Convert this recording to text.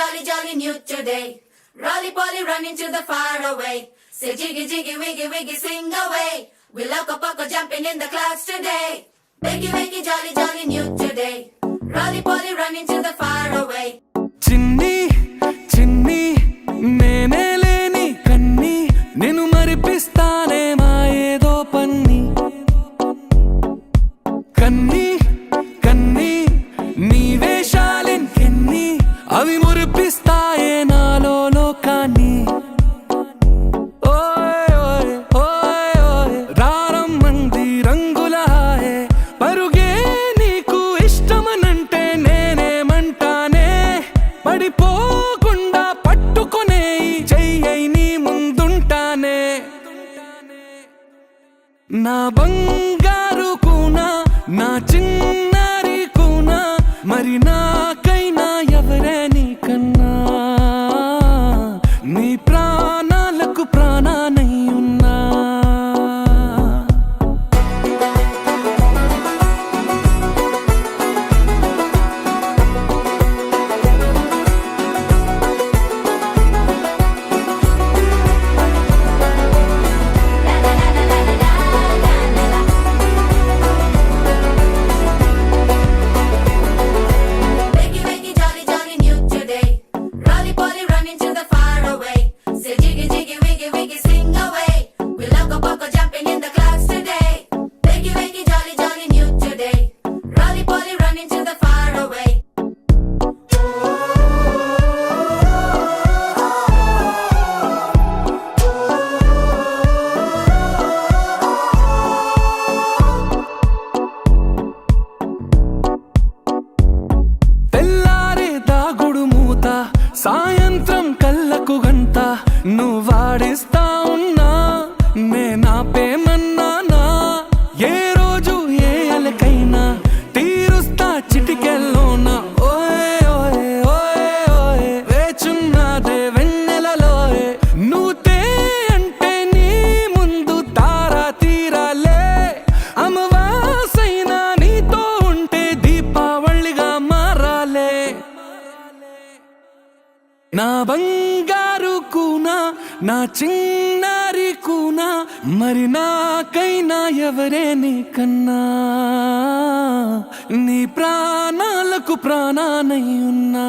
jolly, jolly new today. Rolly poly running to the far away. Say jiggy, jiggy, wiggy, wiggy, sing away. We loco poco jumping in the clouds today. Wakey, wakey, jolly, jolly new today. Rolly poly running to the far away. చిన్ని చిన్ని నేనే లేని కన్ని నేను మరిపిస్తానే మా ఏదో పన్ని కన్ని కన్ని నీ వేషాలెన్కెన్ని అవి మురిపిస్తాయే నాలో లోకాన్ని ఓయ్ ఓయ్ ఓయ్ ఓయ్ రారమ్మంది రంగుల హాయే పరుగే నీకు ఇష్టమనంటే నేనేమంటానే పడిపోకుండా పట్టుకునే చెయ్యై నీ ముందుంటానే నా బంగారు కూనా నా చిన్నారి కూనా మరి నాకైనా ఎవరే నీకన్నా నీ ప్రాణాలకు ప్రాణానై ఉన్నా Wakey, wakey, jolly, jolly new today. Rolly poly running to the far away. Say jiggy, jiggy, wiggy, wiggy, sing away. We loco poco jumping in the clouds today. Wakey, wakey, jolly, jolly new today. Rolly poly running to the far away. తెల్లారే దాగుడు మూత సాయంత్రం కళ్ళకు గంట నువ్వాడిస్తా ఉన్నా నేనాపేమన్నానా ఏ రోజు ఏ అలకైనా తీరుస్తా చిటికెల్లోనా ఓయ్ ఓయ్ ఓయ్ ఓయ్ వేచున్నదే వెన్నెలలోయే నువ్వుతే అంటే నీ ముందు తారా తీరాలే అమవాసైనా నీతో ఉంటే దీపావళిగా మారాలే నా బంగారు కూనా నా చిన్నారి కూనా మరి నాకైనా ఎవరే నీకన్నా నీ ప్రాణాలకు ప్రాణానై ఉన్నా